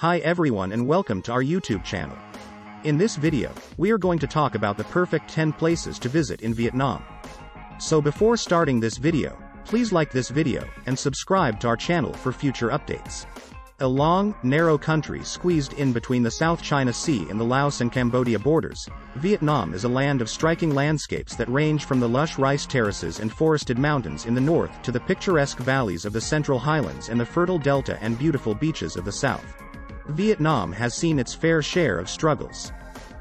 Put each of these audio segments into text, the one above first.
Hi everyone and welcome to our YouTube channel. In this video, we are going to talk about the perfect 10 places to visit in Vietnam. So before starting this video, please like this video and subscribe to our channel for future updates. A long, narrow country squeezed in between the South China Sea and the Laos and Cambodia borders, Vietnam is a land of striking landscapes that range from the lush rice terraces and forested mountains in the north to the picturesque valleys of the Central Highlands and the fertile delta and beautiful beaches of the south. Vietnam has seen its fair share of struggles.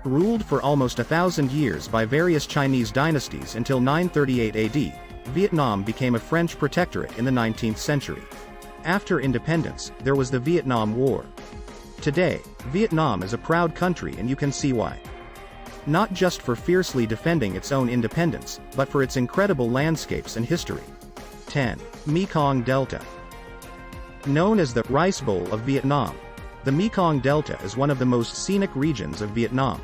Ruled for almost 1,000 years by various Chinese dynasties until 938 AD, Vietnam became a French protectorate in the 19th century. After independence, there was the Vietnam War. Today, Vietnam is a proud country and you can see why. Not just for fiercely defending its own independence, but for its incredible landscapes and history. 10. Mekong Delta. Known as the Rice Bowl of Vietnam, the Mekong Delta is one of the most scenic regions of Vietnam.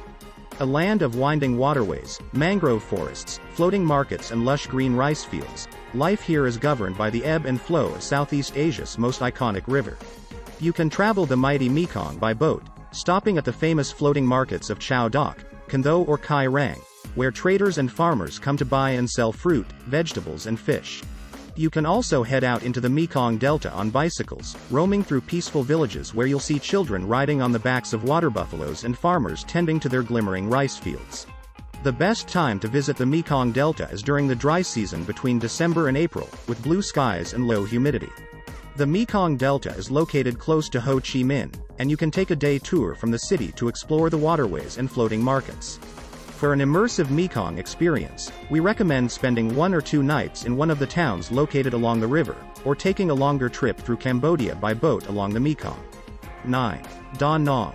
A land of winding waterways, mangrove forests, floating markets and lush green rice fields, life here is governed by the ebb and flow of Southeast Asia's most iconic river. You can travel the mighty Mekong by boat, stopping at the famous floating markets of Chau Doc, Can Tho or Kai Rang, where traders and farmers come to buy and sell fruit, vegetables and fish. You can also head out into the Mekong Delta on bicycles, roaming through peaceful villages where you'll see children riding on the backs of water buffaloes and farmers tending to their glimmering rice fields. The best time to visit the Mekong Delta is during the dry season between December and April, with blue skies and low humidity. The Mekong Delta is located close to Ho Chi Minh, and you can take a day tour from the city to explore the waterways and floating markets. For an immersive Mekong experience, we recommend spending 1 or 2 nights in one of the towns located along the river, or taking a longer trip through Cambodia by boat along the Mekong. 9. Da Nang.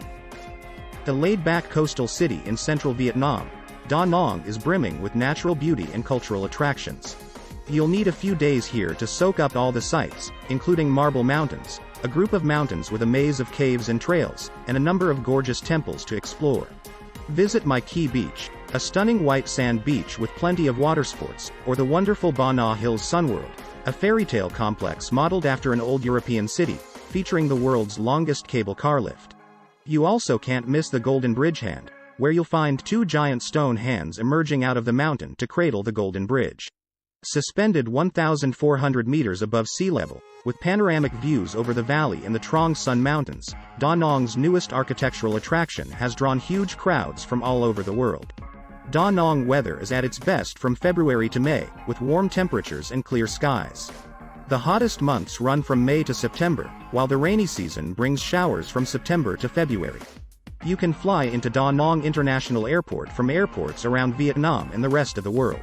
A laid-back coastal city in central Vietnam, Da Nang is brimming with natural beauty and cultural attractions. You'll need a few days here to soak up all the sights, including Marble Mountains, a group of mountains with a maze of caves and trails, and a number of gorgeous temples to explore. Visit My Key Beach, a stunning white sand beach with plenty of water sports, or the wonderful Ba Na Hills Sunworld, a fairy tale complex modeled after an old European city, featuring the world's longest cable car lift. You also can't miss the Golden Bridge Hand, where you'll find 2 giant stone hands emerging out of the mountain to cradle the Golden Bridge. Suspended 1,400 meters above sea level, with panoramic views over the valley and the Trong Son Mountains, Da Nang's newest architectural attraction has drawn huge crowds from all over the world. Da Nang weather is at its best from February to May, with warm temperatures and clear skies. The hottest months run from May to September, while the rainy season brings showers from September to February. You can fly into Da Nang International Airport from airports around Vietnam and the rest of the world.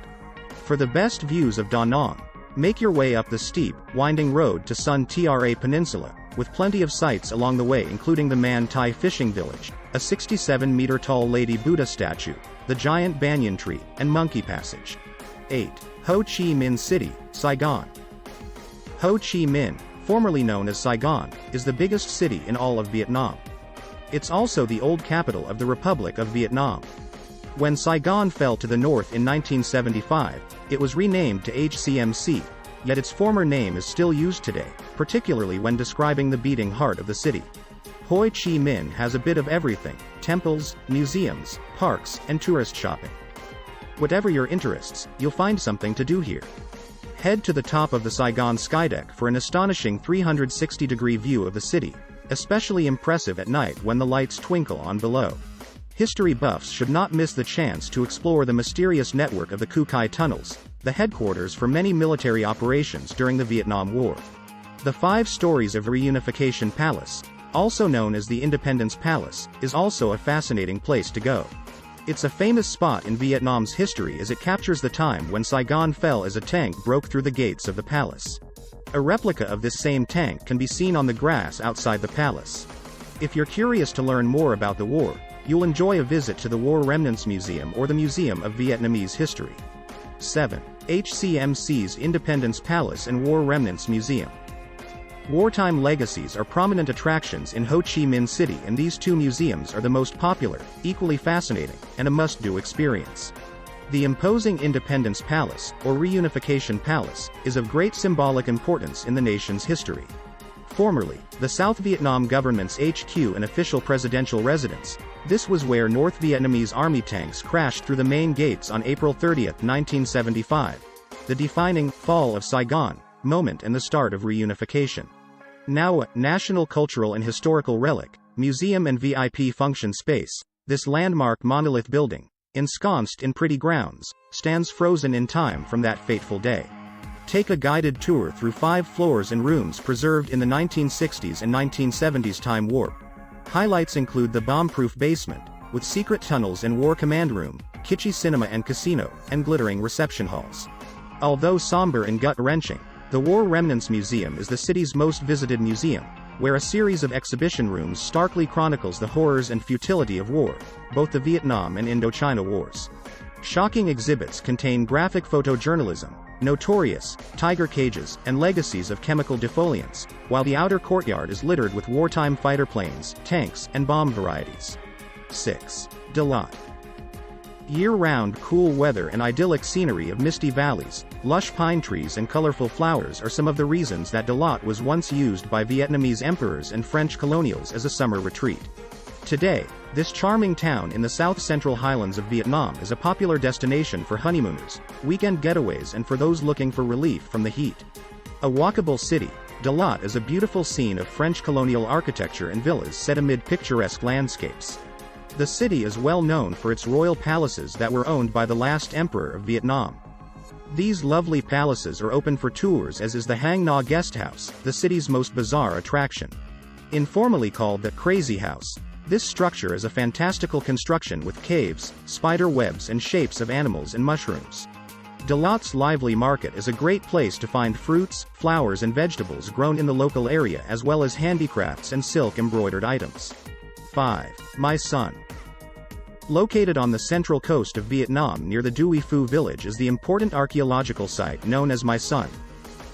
For the best views of Da Nang, make your way up the steep, winding road to Sun Tra Peninsula, with plenty of sights along the way including the Man Thai Fishing Village, a 67-meter-tall Lady Buddha statue, the giant banyan tree, and Monkey Passage. 8. Ho Chi Minh City, Saigon. Ho Chi Minh, formerly known as Saigon, is the biggest city in all of Vietnam. It's also the old capital of the Republic of Vietnam. When Saigon fell to the north in 1975, it was renamed to HCMC, yet its former name is still used today, particularly when describing the beating heart of the city. Ho Chi Minh has a bit of everything: temples, museums, parks, and tourist shopping. Whatever your interests, you'll find something to do here. Head to the top of the Saigon Skydeck for an astonishing 360-degree view of the city, especially impressive at night when the lights twinkle on below. History buffs should not miss the chance to explore the mysterious network of the Cu Kai Tunnels, the headquarters for many military operations during the Vietnam War. The 5 stories of Reunification Palace, also known as the Independence Palace, is also a fascinating place to go. It's a famous spot in Vietnam's history as it captures the time when Saigon fell as a tank broke through the gates of the palace. A replica of this same tank can be seen on the grass outside the palace. If you're curious to learn more about the war, you'll enjoy a visit to the War Remnants Museum or the Museum of Vietnamese History. 7. HCMC's Independence Palace and War Remnants Museum. Wartime legacies are prominent attractions in Ho Chi Minh City, and these 2 museums are the most popular, equally fascinating, and a must-do experience. The imposing Independence Palace, or Reunification Palace, is of great symbolic importance in the nation's history. Formerly, the South Vietnam government's HQ and official presidential residence, this was where North Vietnamese army tanks crashed through the main gates on April 30, 1975. The defining fall of Saigon moment and the start of reunification. Now a national cultural and historical relic, museum and VIP function space, this landmark monolith building, ensconced in pretty grounds, stands frozen in time from that fateful day. Take a guided tour through 5 floors and rooms preserved in the 1960s and 1970s time warp. Highlights include the bomb-proof basement, with secret tunnels and war command room, kitschy cinema and casino, and glittering reception halls. Although somber and gut-wrenching, the War Remnants Museum is the city's most visited museum, where a series of exhibition rooms starkly chronicles the horrors and futility of war, both the Vietnam and Indochina wars. Shocking exhibits contain graphic photojournalism, notorious tiger cages, and legacies of chemical defoliants, while the outer courtyard is littered with wartime fighter planes, tanks, and bomb varieties. 6. Dalat. Year-round cool weather and idyllic scenery of misty valleys, lush pine trees and colorful flowers are some of the reasons that Dalat was once used by Vietnamese emperors and French colonials as a summer retreat. Today, this charming town in the south-central highlands of Vietnam is a popular destination for honeymooners, weekend getaways and for those looking for relief from the heat. A walkable city, Dalat is a beautiful scene of French colonial architecture and villas set amid picturesque landscapes. The city is well known for its royal palaces that were owned by the last emperor of Vietnam. These lovely palaces are open for tours, as is the Hang Na Guest House, the city's most bizarre attraction. Informally called the Crazy House, this structure is a fantastical construction with caves, spider webs and shapes of animals and mushrooms. Dalat's lively market is a great place to find fruits, flowers and vegetables grown in the local area, as well as handicrafts and silk embroidered items. 5. My Son. Located on the central coast of Vietnam near the Dui Phu village is the important archaeological site known as My Son.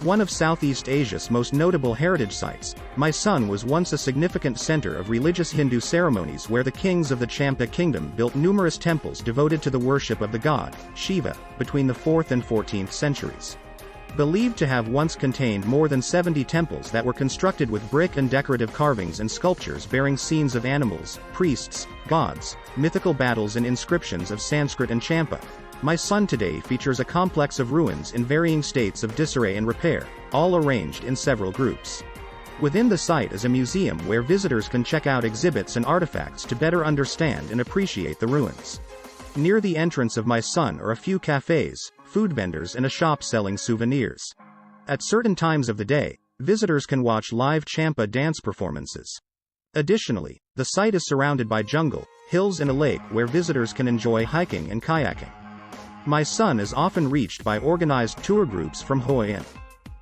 One of Southeast Asia's most notable heritage sites, My Son was once a significant center of religious Hindu ceremonies where the kings of the Champa kingdom built numerous temples devoted to the worship of the god, Shiva, between the 4th and 14th centuries. Believed to have once contained more than 70 temples that were constructed with brick and decorative carvings and sculptures bearing scenes of animals, priests, gods, mythical battles and inscriptions of Sanskrit and Champa, My Son today features a complex of ruins in varying states of disarray and repair, all arranged in several groups. Within the site is a museum where visitors can check out exhibits and artifacts to better understand and appreciate the ruins. Near the entrance of My Son are a few cafes, food vendors and a shop selling souvenirs. At certain times of the day, visitors can watch live Champa dance performances. Additionally, the site is surrounded by jungle, hills and a lake where visitors can enjoy hiking and kayaking. My Son is often reached by organized tour groups from Hoi An.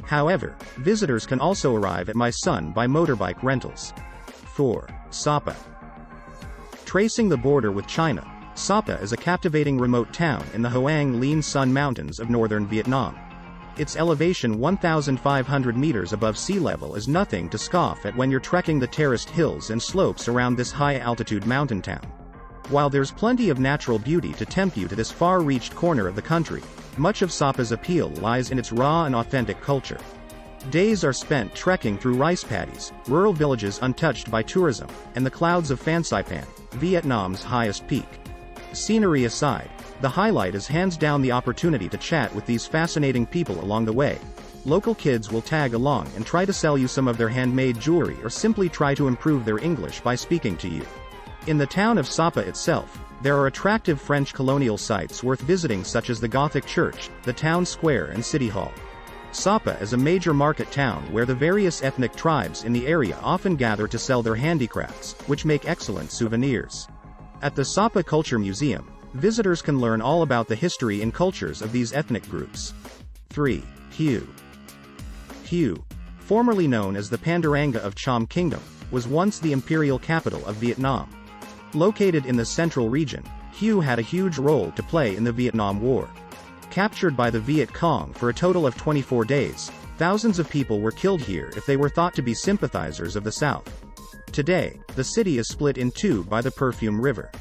However, visitors can also arrive at My Son by motorbike rentals. 4. Sapa. Tracing the border with China, Sapa is a captivating remote town in the Hoang Linh Son Mountains of northern Vietnam. Its elevation 1,500 meters above sea level is nothing to scoff at when you're trekking the terraced hills and slopes around this high-altitude mountain town. While there's plenty of natural beauty to tempt you to this far-reached corner of the country, much of Sapa's appeal lies in its raw and authentic culture. Days are spent trekking through rice paddies, rural villages untouched by tourism, and the clouds of Phan Xipang, Vietnam's highest peak. Scenery aside, the highlight is hands down the opportunity to chat with these fascinating people along the way. Local kids will tag along and try to sell you some of their handmade jewelry or simply try to improve their English by speaking to you. In the town of Sapa itself, there are attractive French colonial sites worth visiting, such as the Gothic Church, the town square and City Hall. Sapa is a major market town where the various ethnic tribes in the area often gather to sell their handicrafts, which make excellent souvenirs. At the Sapa Culture Museum, visitors can learn all about the history and cultures of these ethnic groups. 3. Hue. Hue, formerly known as the Panduranga of Cham Kingdom, was once the imperial capital of Vietnam. Located in the central region, Hue had a huge role to play in the Vietnam War. Captured by the Viet Cong for a total of 24 days, thousands of people were killed here if they were thought to be sympathizers of the South. Today, the city is split in two by the Perfume River.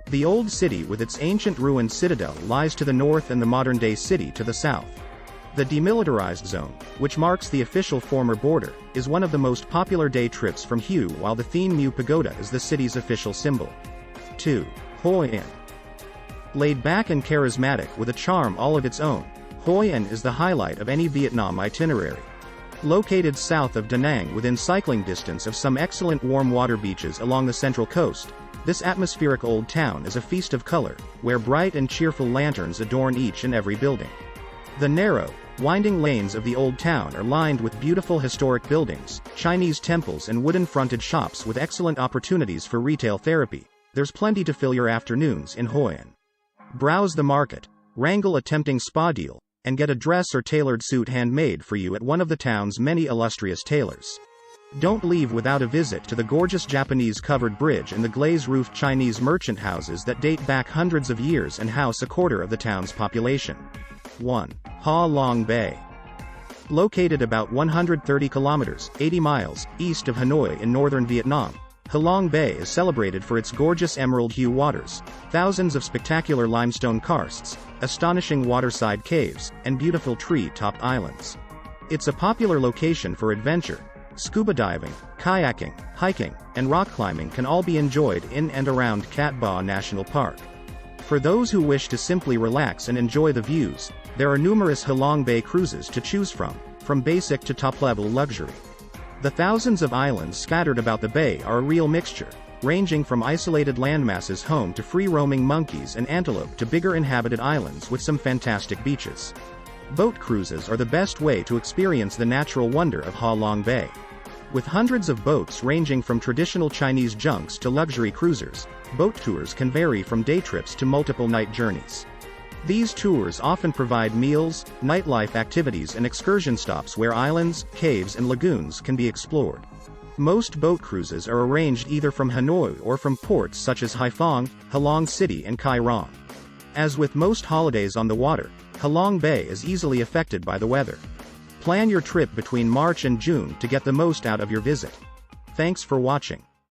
The old city with its ancient ruined citadel lies to the north and the modern-day city to the south. The demilitarized zone, which marks the official former border, is one of the most popular day trips from Hue, while the Thien Mu Pagoda is the city's official symbol. 2. Hoi An. Laid back and charismatic with a charm all of its own, Hoi An is the highlight of any Vietnam itinerary. Located south of Da Nang within cycling distance of some excellent warm water beaches along the central coast, this atmospheric old town is a feast of color, where bright and cheerful lanterns adorn each and every building. The narrow, winding lanes of the old town are lined with beautiful historic buildings, Chinese temples and wooden-fronted shops with excellent opportunities for retail therapy. There's plenty to fill your afternoons in Hoi An. Browse the market, wrangle a tempting spa deal, and get a dress or tailored suit handmade for you at one of the town's many illustrious tailors. Don't leave without a visit to the gorgeous Japanese covered bridge and the glaze-roofed Chinese merchant houses that date back hundreds of years and house a quarter of the town's population. 1. Ha Long Bay. Located about 130 kilometers, 80 miles, east of Hanoi in northern Vietnam, Ha Long Bay is celebrated for its gorgeous emerald hue waters, thousands of spectacular limestone karsts, astonishing waterside caves, and beautiful tree-topped islands. It's a popular location for adventure. Scuba diving, kayaking, hiking, and rock climbing can all be enjoyed in and around Cat Ba National Park. For those who wish to simply relax and enjoy the views, there are numerous Ha Long Bay cruises to choose from basic to top-level luxury. The thousands of islands scattered about the bay are a real mixture, ranging from isolated landmasses home to free-roaming monkeys and antelope to bigger inhabited islands with some fantastic beaches. Boat cruises are the best way to experience the natural wonder of Ha Long Bay. With hundreds of boats ranging from traditional Chinese junks to luxury cruisers, boat tours can vary from day trips to multiple night journeys. These tours often provide meals, nightlife activities and excursion stops where islands, caves and lagoons can be explored. Most boat cruises are arranged either from Hanoi or from ports such as Haiphong, Ha Long City and Cai Rong. As with most holidays on the water, Ha Long Bay is easily affected by the weather. Plan your trip between March and June to get the most out of your visit. Thanks for watching.